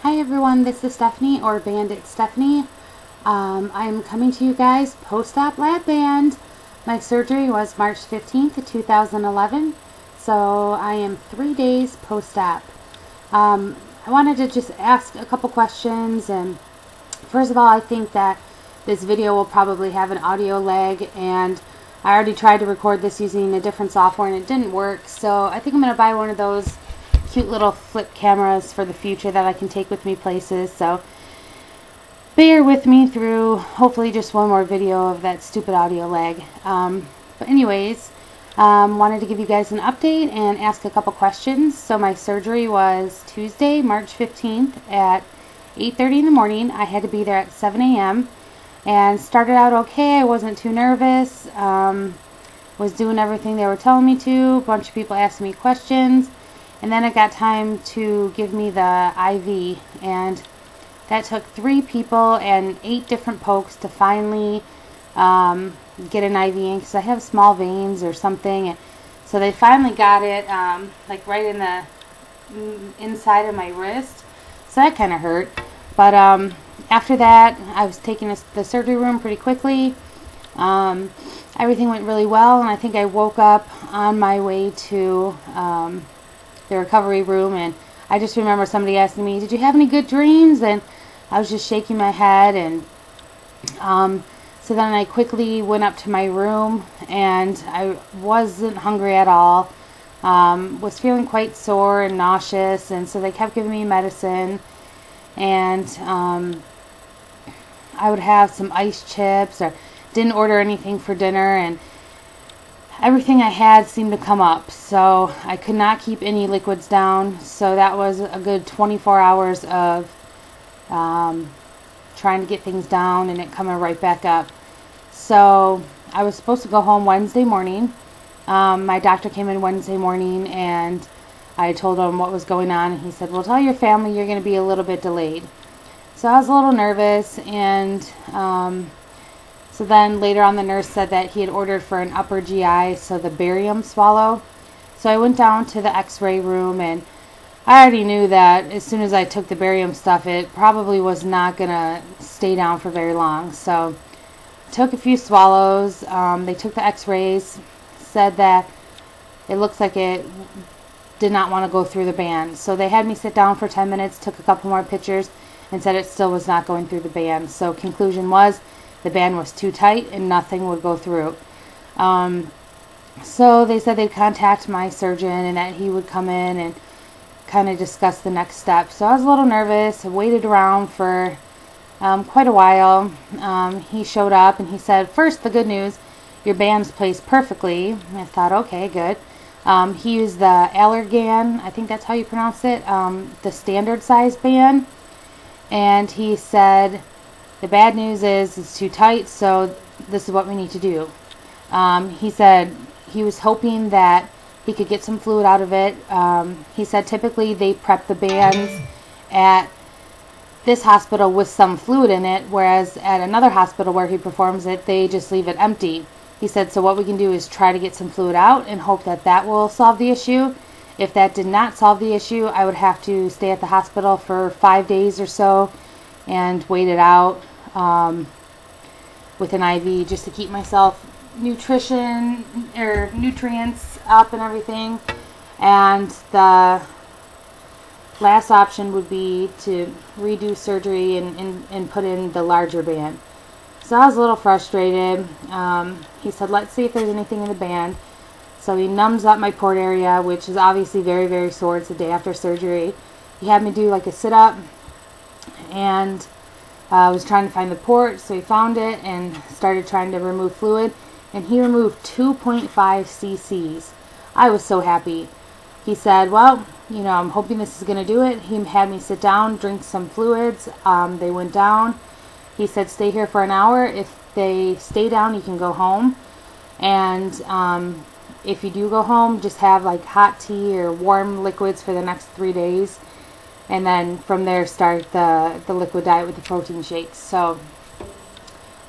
Hi everyone, this is Stephanie, or Bandit Stephanie. I'm coming to you guys post-op Lapband. My surgery was March 15th, 2011, so I am 3 days post-op. I wanted to just ask a couple questions, and first of all, I think that this video will probably have an audio lag, and I already tried to record this using a different software and it didn't work, so I think I'm going to buy one of those cute little flip cameras for the future that I can take with me places. So bear with me through hopefully just one more video of that stupid audio lag. But anyways, wanted to give you guys an update and ask a couple questions. So my surgery was Tuesday, March 15th at 8:30 in the morning. I had to be there at 7 a.m. and started out okay. I wasn't too nervous. Was doing everything they were telling me to. A bunch of people asking me questions. And then it got time to give me the IV, and that took 3 people and 8 different pokes to finally get an IV in, because I have small veins or something. So they finally got it like right in the inside of my wrist, so that kind of hurt. But after that, I was taken to the surgery room pretty quickly. Everything went really well, and I think I woke up on my way to the recovery room, and I just remember somebody asking me, did you have any good dreams? And I was just shaking my head, and so then I quickly went up to my room, and I wasn't hungry at all, was feeling quite sore and nauseous, and so they kept giving me medicine, and I would have some ice chips, or didn't order anything for dinner, and everything I had seemed to come up, so I could not keep any liquids down. So that was a good 24 hours of trying to get things down and it coming right back up. So I was supposed to go home Wednesday morning. My doctor came in Wednesday morning, and I told him what was going on, and he said, well, tell your family you're going to be a little bit delayed. So I was a little nervous, and so then later on the nurse said that he had ordered for an upper GI, so the barium swallow. So I went down to the x-ray room, and I already knew that as soon as I took the barium stuff, it probably was not going to stay down for very long. So took a few swallows. They took the x-rays, said that it looks like it did not want to go through the band. So they had me sit down for 10 minutes, took a couple more pictures, and said it still was not going through the band. So conclusion was, the band was too tight and nothing would go through. So they said they'd contact my surgeon and that he would come in and kind of discuss the next step. So I was a little nervous. I waited around for quite a while. He showed up and he said, first, the good news, your band's placed perfectly. And I thought, okay, good. He used the Allergan, I think that's how you pronounce it, the standard size band. And he said, the bad news is it's too tight, so this is what we need to do. He said he was hoping that he could get some fluid out of it. He said typically they prep the bands at this hospital with some fluid in it, whereas at another hospital where he performs it, they just leave it empty. He said, so what we can do is try to get some fluid out and hope that that will solve the issue. If that did not solve the issue, I would have to stay at the hospital for 5 days or so and wait it out with an IV, just to keep myself nutrients up and everything. And the last option would be to redo surgery and put in the larger band. So I was a little frustrated. He said, let's see if there's anything in the band. So he numbs up my port area, which is obviously very, very sore. It's the day after surgery. He had me do like a sit-up, and I was trying to find the port, so he found it and started trying to remove fluid, and he removed 2.5 cc's. I was so happy. He said, well, you know, I'm hoping this is going to do it. He had me sit down, drink some fluids. They went down. He said, stay here for an hour. If they stay down, you can go home. And if you do go home, just have like hot tea or warm liquids for the next 3 days. And then from there start the liquid diet with the protein shakes. So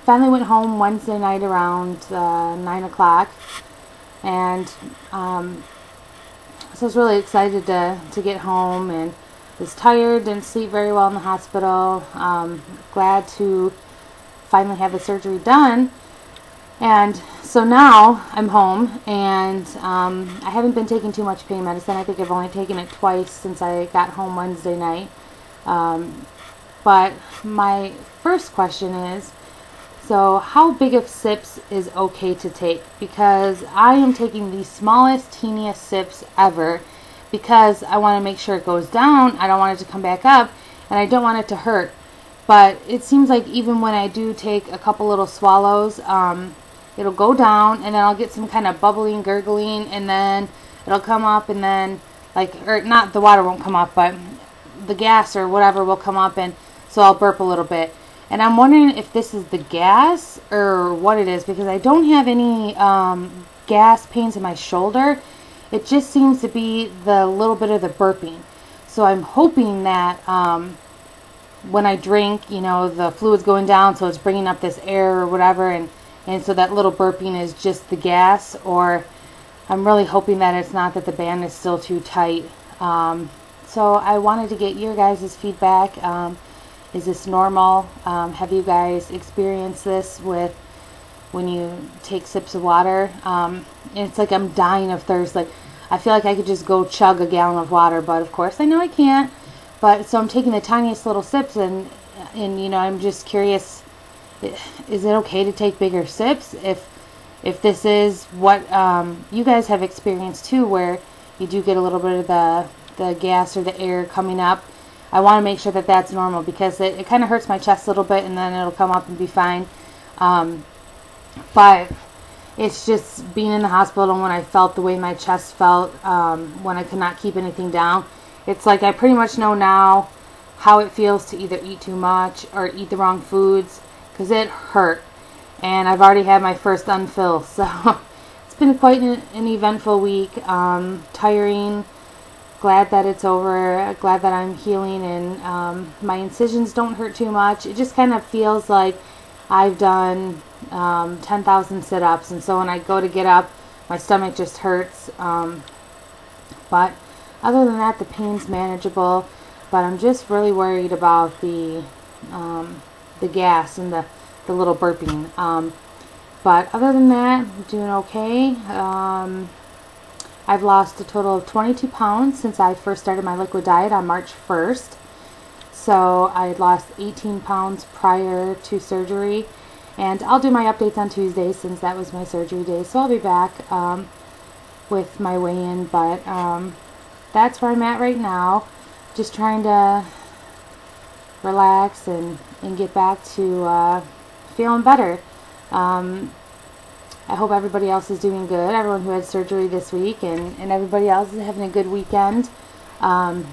finally went home Wednesday night around 9 o'clock. And so I was really excited to get home, and was tired, didn't sleep very well in the hospital. Glad to finally have the surgery done. And so now I'm home, and I haven't been taking too much pain medicine. I think I've only taken it twice since I got home Wednesday night. But my first question is, so how big of sips is okay to take? Because I am taking the smallest, teeniest sips ever because I want to make sure it goes down. I don't want it to come back up, and I don't want it to hurt. But it seems like even when I do take a couple little swallows, it'll go down, and then I'll get some kind of bubbling, gurgling, and then it'll come up, and then, or not, the water won't come up, but the gas or whatever will come up, and so I'll burp a little bit. And I'm wondering if this is the gas or what it is, because I don't have any gas pains in my shoulder. It just seems to be the little bit of the burping. So I'm hoping that when I drink, the fluid's going down, so it's bringing up this air or whatever, and so that little burping is just the gas, or I'm really hoping that it's not, that the band is still too tight. So I wanted to get your guys' feedback. Is this normal? Have you guys experienced this with when you take sips of water? And it's like I'm dying of thirst. Like I feel like I could just go chug a gallon of water, but of course I know I can't. But so I'm taking the tiniest little sips, and I'm just curious, is it okay to take bigger sips if this is what you guys have experienced too, where you do get a little bit of the gas or the air coming up? I want to make sure that that's normal, because it kind of hurts my chest a little bit, and then it'll come up and be fine. But it's just being in the hospital, and when I felt the way my chest felt when I could not keep anything down, it's like I pretty much know now how it feels to either eat too much or eat the wrong foods, because it hurt. And I've already had my first unfill, so it's been quite an eventful week. Tiring. Glad that it's over. Glad that I'm healing, and my incisions don't hurt too much. It just kind of feels like I've done 10,000 sit-ups, and so when I go to get up, my stomach just hurts. But other than that, the pain's manageable. But I'm just really worried about the gas and the little burping. But other than that, I'm doing okay. I've lost a total of 22 pounds since I first started my liquid diet on March 1st. So I had lost 18 pounds prior to surgery. And I'll do my updates on Tuesday since that was my surgery day. So I'll be back with my weigh-in. But that's where I'm at right now. Just trying to relax and get back to feeling better. I hope everybody else is doing good, everyone who had surgery this week, and everybody else is having a good weekend. And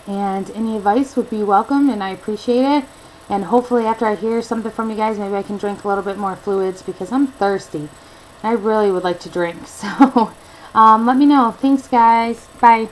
any advice would be welcome, and I appreciate it. And hopefully after I hear something from you guys, maybe I can drink a little bit more fluids, because I'm thirsty. And I really would like to drink. So let me know. Thanks, guys. Bye.